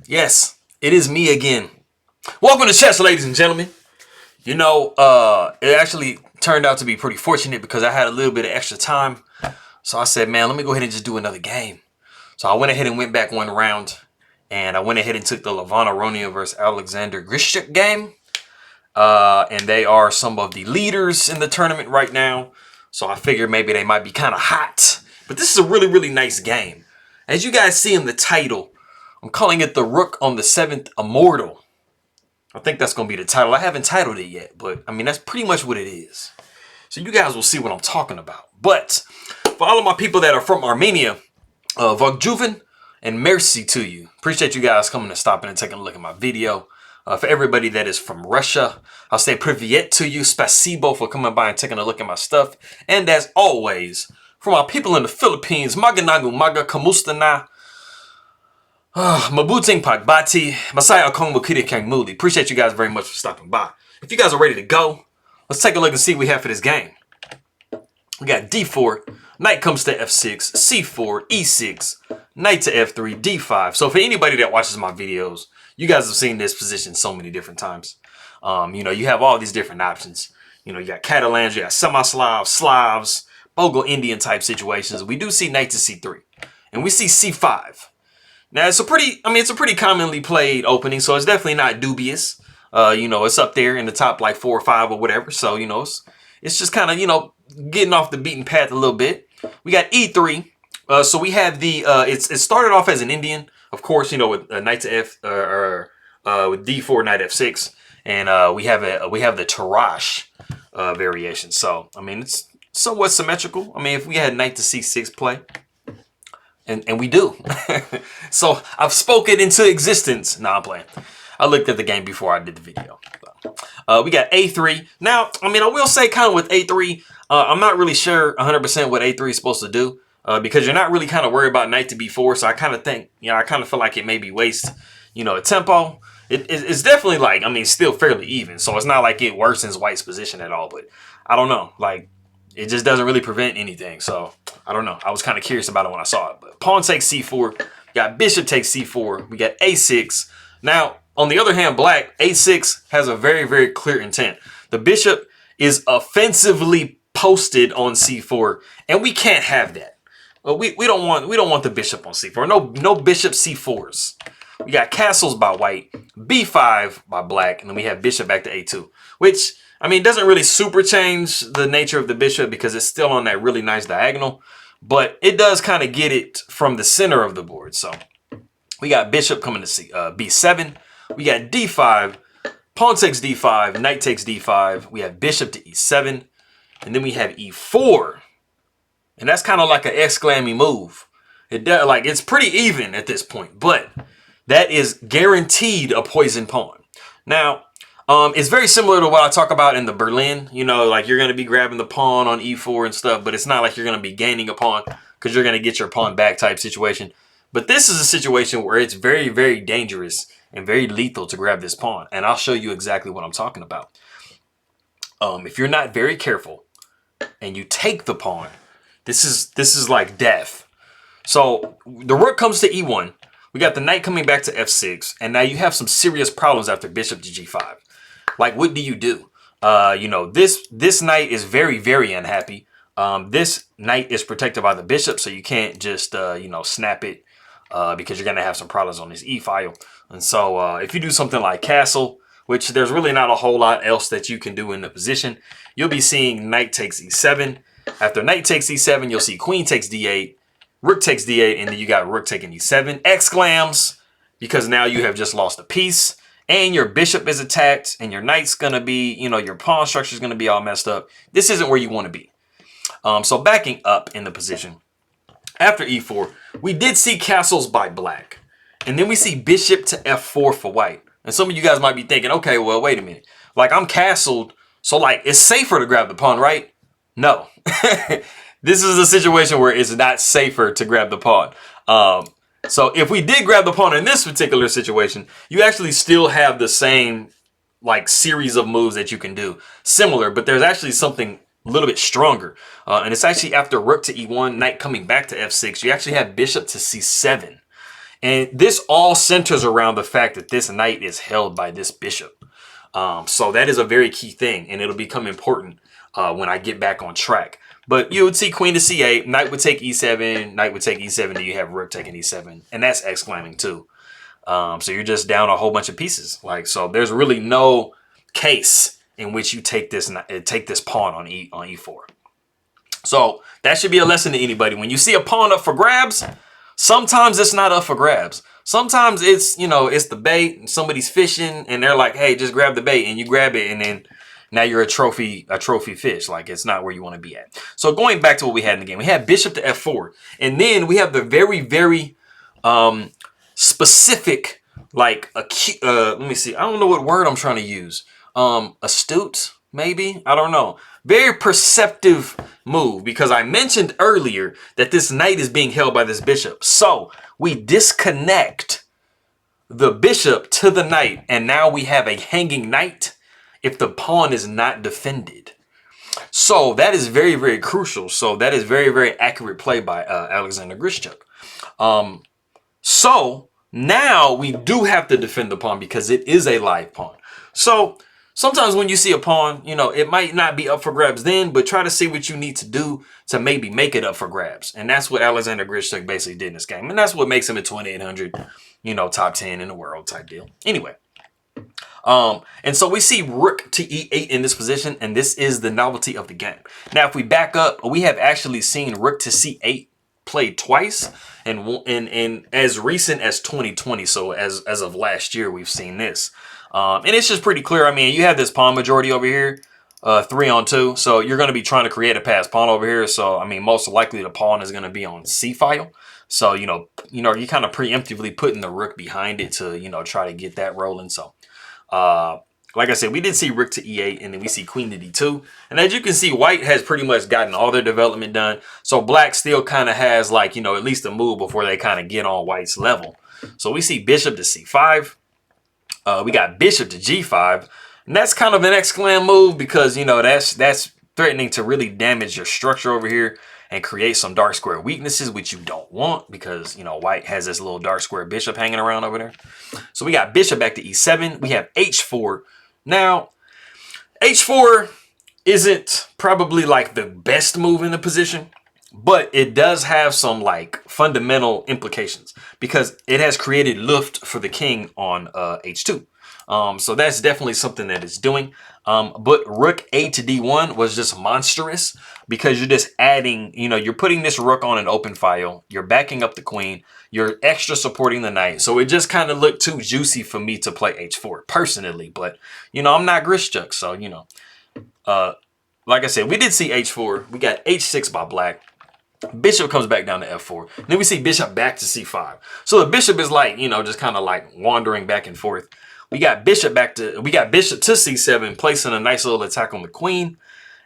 Yes, it is me again. Welcome to chess, ladies and gentlemen. You know, it actually turned out to be pretty fortunate because I had a little bit of extra time. So I said, man, let me go ahead and just do another game. So I went ahead and went back one round. And I went ahead and took the Levon Aronian versus Alexander Grischuk game. And they are some of the leaders in the tournament right now. So I figured maybe they might be kind of hot. But this is a really, really nice game. As you guys see in the title, I'm calling it the Rook on the 7th Immortal. I think that's going to be the title. I haven't titled it yet, but I mean, that's pretty much what it is. So you guys will see what I'm talking about. But for all of my people that are from Armenia, Vogjuven and mercy to you. Appreciate you guys coming and stopping and taking a look at my video. For everybody that is from Russia, I'll say privyet to you. Spasibo for coming by and taking a look at my stuff. And as always, for my people in the Philippines, Maganagu Maga Kamustana. Mabuting Pagbati, Masaya Kong Mukiri Kang Muli. Appreciate you guys very much for stopping by. If you guys are ready to go, let's take a look and see what we have for this game. We got D4, knight comes to F6, C4, E6, knight to F3, D5. So for anybody that watches my videos, you guys have seen this position so many different times. You know, you have all these different options. You know, you got Catalans, you got semi-Slavs, Slavs, Bogo-Indian type situations. We do see knight to C3, and we see C5. Now, it's a pretty commonly played opening, so it's definitely not dubious. You know, it's up there in the top like 4 or 5 or whatever. So, you know, it's just kind of, you know, getting off the beaten path a little bit. We got E3. So we have the, it started off as an Indian, of course, you know, with knight to F, with D4, knight F6. And we have the Tarrasch variation. So, I mean, it's somewhat symmetrical. I mean, if we had knight to C6 play, and we do. So I've spoken into existence. Nah, I'm playing. I looked at the game before I did the video. So, we got A3. Now, I mean, I will say kind of with A3, I'm not really sure 100% what A3 is supposed to do because you're not really kind of worried about knight to B4. So I kind of think, you know, I kind of feel like it maybe waste, you know, a tempo. It's definitely like, I mean, still fairly even. So it's not like it worsens white's position at all. But I don't know. Like, it just doesn't really prevent anything. So I don't know. I was kind of curious about it when I saw it. But pawn takes C4. We got bishop takes C4. We got A6. Now, on the other hand, black, A6 has a very, very clear intent. The bishop is offensively posted on C4, and we can't have that. We don't want the bishop on C4. No bishop C4s. We got castles by white, B5 by black, and then we have bishop back to A2, which, I mean, it doesn't really super change the nature of the bishop because it's still on that really nice diagonal, but it does kind of get it from the center of the board. So we got bishop coming to B7. We got D5, pawn takes D5, knight takes D5. We have bishop to E7, and then we have E4, and that's kind of like an exclaming move. It's pretty even at this point, but that is guaranteed a poison pawn. Now, it's very similar to what I talk about in the Berlin. You know, like you're going to be grabbing the pawn on E4 and stuff, but it's not like you're going to be gaining a pawn because you're going to get your pawn back type situation. But this is a situation where it's very, very dangerous and very lethal to grab this pawn. And I'll show you exactly what I'm talking about. If you're not very careful and you take the pawn, this is like death. So the rook comes to E1. We got the knight coming back to F6. And now you have some serious problems after bishop to G5. Like, what do? You know, this knight is very, very unhappy. This knight is protected by the bishop, so you can't just, you know, snap it because you're going to have some problems on this E file. And so if you do something like castle, which there's really not a whole lot else that you can do in the position, you'll be seeing knight takes E7. After knight takes E7, you'll see queen takes D8, rook takes D8, and then you got rook taking E7. Exclams, because now you have just lost a piece. And your bishop is attacked, and your knight's going to be, you know, your pawn structure is going to be all messed up. This isn't where you want to be. So backing up in the position, after E4, we did see castles by black. And then we see bishop to F4 for white. And some of you guys might be thinking, okay, well, wait a minute. Like, I'm castled, so, like, it's safer to grab the pawn, right? No. This is a situation where it's not safer to grab the pawn. So if we did grab the pawn in this particular situation, you actually still have the same like series of moves that you can do. Similar, but there's actually something a little bit stronger. And it's actually after rook to E1, knight coming back to F6, you actually have bishop to C7. And this all centers around the fact that this knight is held by this bishop. So that is a very key thing, and it'll become important when I get back on track. But you would see queen to c8, knight would take e7, knight would take e7, then you have rook taking e7, and that's exclaiming too. So you're just down a whole bunch of pieces. Like, so there's really no case in which you take this pawn on e4. So that should be a lesson to anybody. When you see a pawn up for grabs, sometimes it's not up for grabs. Sometimes it's, you know, it's the bait and somebody's fishing and they're like, hey, just grab the bait, and you grab it, and then now you're a trophy fish. Like, it's not where you want to be at. So going back to what we had in the game, we had bishop to f4, and then we have the very, very specific, like let me see, I don't know what word I'm trying to use. Astute, maybe, I don't know. Very perceptive move, because I mentioned earlier that this knight is being held by this bishop. So we disconnect the bishop to the knight, and now we have a hanging knight if the pawn is not defended. So that is very, very crucial. So that is very, very accurate play by Alexander Grischuk. So now we do have to defend the pawn because it is a live pawn. So sometimes when you see a pawn, you know, it might not be up for grabs then, but try to see what you need to do to maybe make it up for grabs. And that's what Alexander Grischuk basically did in this game. And that's what makes him a 2800, you know, top 10 in the world type deal. Anyway. And so we see rook to e8 in this position, and this is the novelty of the game. Now, if we back up, we have actually seen rook to c8 played twice, and as recent as 2020. So as of last year, we've seen this. And it's just pretty clear. I mean, you have this pawn majority over here, 3-on-2. So you're going to be trying to create a passed pawn over here. So, I mean, most likely the pawn is going to be on c file. So, you know, you're kind of preemptively putting the rook behind it to, you know, try to get that rolling. So, like I said, we did see rook to e8, and then we see queen to d2. And as you can see, white has pretty much gotten all their development done. So black still kind of has, like, you know, at least a move before they kind of get on white's level. So we see bishop to c5. We got bishop to g5. And that's kind of an exclam move because, you know, that's threatening to really damage your structure over here and create some dark square weaknesses, which you don't want because, you know, white has this little dark square bishop hanging around over there. So we got bishop back to e7. We have h4. Now, h4 isn't probably like the best move in the position, but it does have some like fundamental implications because it has created luft for the king on h2. So that's definitely something that it's doing. But rook a to d1 was just monstrous because you're just adding, you know, you're putting this rook on an open file. You're backing up the queen. You're extra supporting the knight. So it just kind of looked too juicy for me to play h4 personally. But, you know, I'm not Grischuk. So, you know, like I said, we did see h4. We got h6 by black. Bishop comes back down to f4. And then we see bishop back to c5. So the bishop is like, you know, just kind of like wandering back and forth. We got bishop to c7, placing a nice little attack on the queen.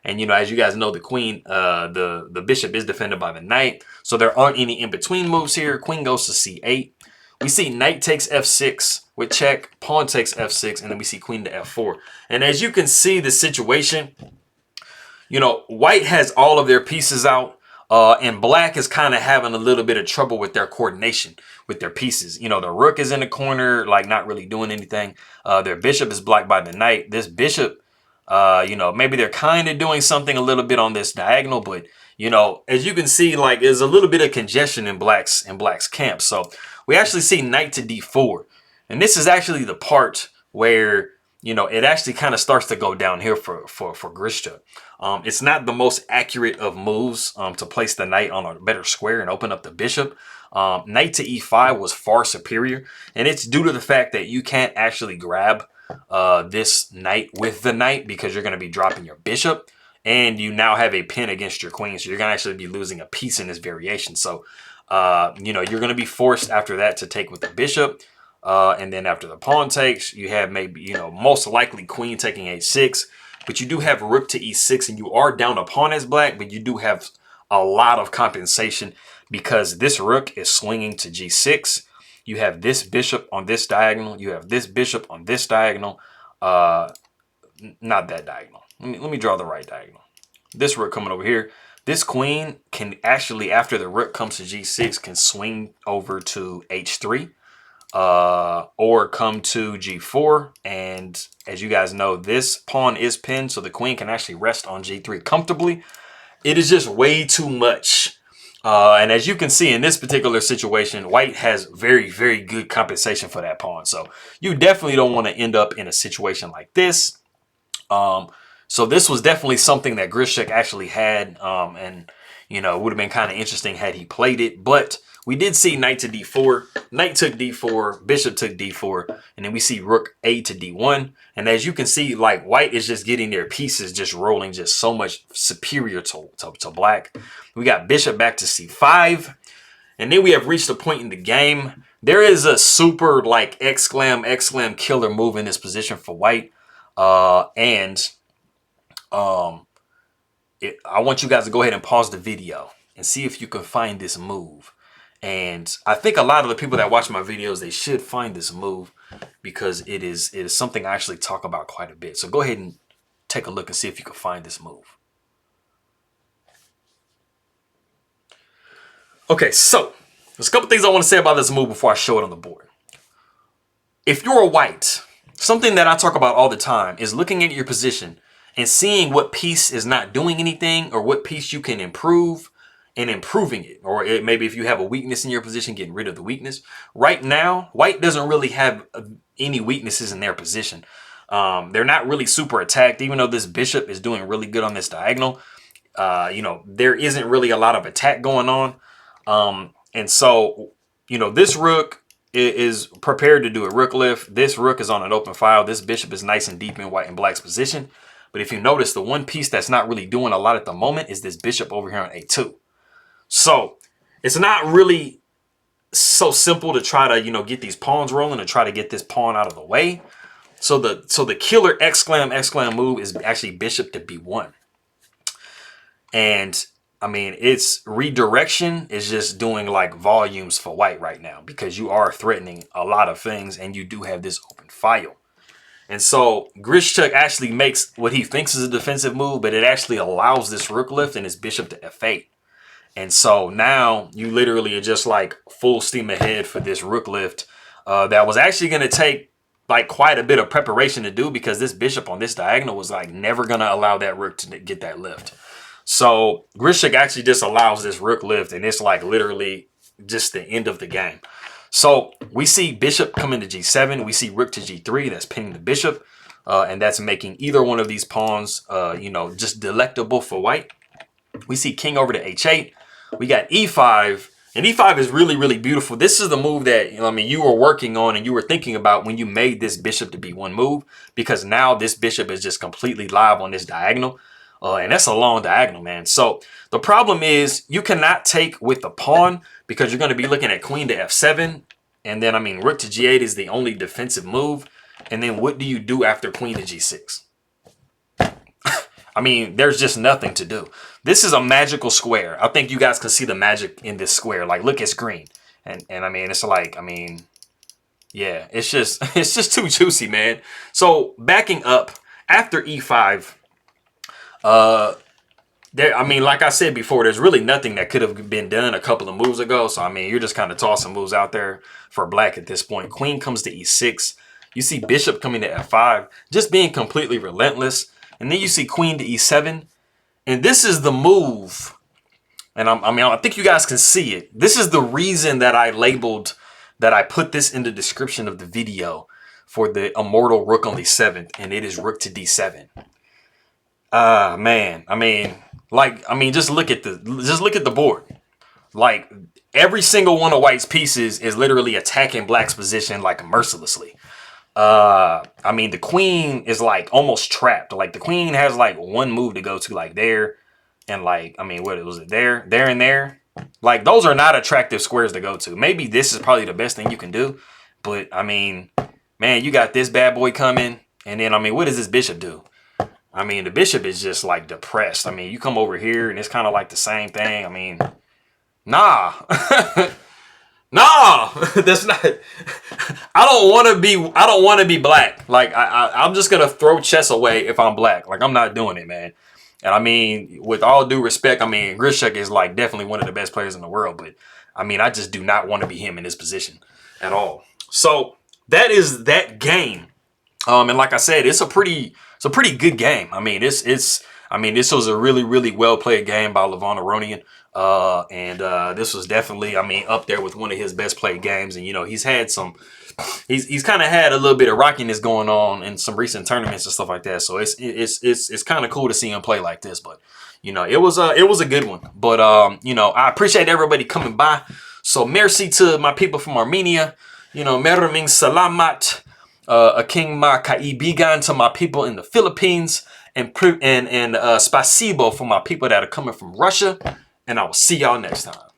And, you know, as you guys know, the queen, the bishop is defended by the knight. So there aren't any in-between moves here. Queen goes to c8. We see knight takes f6 with check. Pawn takes f6. And then we see queen to f4. And as you can see the situation, you know, white has all of their pieces out. And black is kind of having a little bit of trouble with their coordination with their pieces. You know, the rook is in the corner, like not really doing anything. Their bishop is blocked by the knight. This bishop, you know, maybe they're kind of doing something a little bit on this diagonal, but, you know, as you can see, like there's a little bit of congestion in black's camp. So we actually see knight to d4. And this is actually the part where, you know, it actually kind of starts to go downhill for Grischuk. It's not the most accurate of moves to place the knight on a better square and open up the bishop. Knight to e5 was far superior, and it's due to the fact that you can't actually grab this knight with the knight because you're going to be dropping your bishop, and you now have a pin against your queen, so you're going to actually be losing a piece in this variation. So, you know, you're going to be forced after that to take with the bishop. And then after the pawn takes, you have maybe, you know, most likely queen taking h6, but you do have rook to e6, and you are down a pawn as black, but you do have a lot of compensation because this rook is swinging to g6. You have this bishop on this diagonal. You have this bishop on this diagonal. Not that diagonal. Let me draw the right diagonal. This rook coming over here. this queen can actually, after the rook comes to g6, can swing over to h3 or come to g4. And as you guys know, this pawn is pinned, so the queen can actually rest on g3 comfortably. It is just way too much. And as you can see in this particular situation, white has very, very good compensation for that pawn. So you definitely don't want to end up in a situation like this. So this was definitely something that Grischuk actually had, and you know, it would have been kind of interesting had he played it. But we did see knight to d4, knight took d4, bishop took d4, and then we see rook a to d1. And as you can see, like, white is just getting their pieces just rolling just so much superior to black. We got bishop back to c5, and then we have reached a point in the game. There is a super like exclam killer move in this position for white, I want you guys to go ahead and pause the video and see if you can find this move. And I think a lot of the people that watch my videos, they should find this move because it is something I actually talk about quite a bit. So go ahead and take a look and see if you can find this move. Okay, so there's a couple things I want to say about this move before I show it on the board. If you're a white, something that I talk about all the time is looking at your position and seeing what piece is not doing anything or what piece you can improve and improving it. Or maybe if you have a weakness in your position, getting rid of the weakness. Right now, white doesn't really have any weaknesses in their position. They're not really super attacked, even though this bishop is doing really good on this diagonal. You know, there isn't really a lot of attack going on. And so, you know, this rook is prepared to do a rook lift. This rook is on an open file. This bishop is nice and deep in white and black's position. But if you notice, the one piece that's not really doing a lot at the moment is this bishop over here on a2. So it's not really so simple to try to, you know, get these pawns rolling and try to get this pawn out of the way. So the killer exclam move is actually bishop to b1. And I mean, its redirection is just doing like volumes for white right now because you are threatening a lot of things and you do have this open file. And so Grischuk actually makes what he thinks is a defensive move, but it actually allows this rook lift and his bishop to f8. And so now you literally are just like full steam ahead for this rook lift that was actually going to take like quite a bit of preparation to do because this bishop on this diagonal was like never going to allow that rook to get that lift. So Grischuk actually just allows this rook lift, and it's like literally just the end of the game. So we see bishop come into g7. We see rook to g3. That's pinning the bishop. And that's making either one of these pawns, you know, just delectable for white. We see king over to h8. We got e5. And e5 is really, really beautiful. This is the move that, you know, I mean, you were working on and you were thinking about when you made this bishop to b1 move. Because now this bishop is just completely live on this diagonal. And that's a long diagonal, man. So the problem is you cannot take with the pawn because you're going to be looking at queen to f7. And then, I mean, rook to g8 is the only defensive move. And then what do you do after queen to g6? I mean, there's just nothing to do. This is a magical square. I think you guys can see the magic in this square. Like, look, it's green. And I mean, it's like, I mean, yeah, it's just too juicy, man. So backing up after e5, I mean, like I said before, there's really nothing that could have been done a couple of moves ago. So, I mean, you're just kind of tossing moves out there for black at this point. Queen comes to e6. You see bishop coming to f5, just being completely relentless. And then you see queen to e7. And this is the move. And I think you guys can see it. This is the reason that I put this in the description of the video for the Immortal Rook on the 7th. And it is rook to d7. Man, I mean, just look at the board. Like, every single one of white's pieces is literally attacking black's position like mercilessly. I mean, the queen is like almost trapped. Like, the queen has like one move to go to, like there, and like, I mean, what was it? There, and there. Like, those are not attractive squares to go to. Maybe this is probably the best thing you can do, but I mean, man, you got this bad boy coming, and then, I mean, what does this bishop do? I mean, the bishop is just like depressed. I mean, you come over here and it's kind of like the same thing. I mean, nah. Nah, that's not. I don't want to be black. Like, I'm just going to throw chess away if I'm black. Like, I'm not doing it, man. And I mean, with all due respect, I mean, Grischuk is like definitely one of the best players in the world. But I mean, I just do not want to be him in this position at all. So that is that game. And like I said, it's a pretty good game. I mean, this was a really well played game by Levon Aronian. This was definitely, I mean, up there with one of his best played games. And you know, he's had some, he's kind of had a little bit of rockiness going on in some recent tournaments and stuff like that. So it's kind of cool to see him play like this. But you know, it was a good one. But you know, I appreciate everybody coming by. So merci to my people from Armenia. You know, meraming salamat. A king ma kaibigan to my people in the Philippines, and spasibo for my people that are coming from Russia, and I will see y'all next time.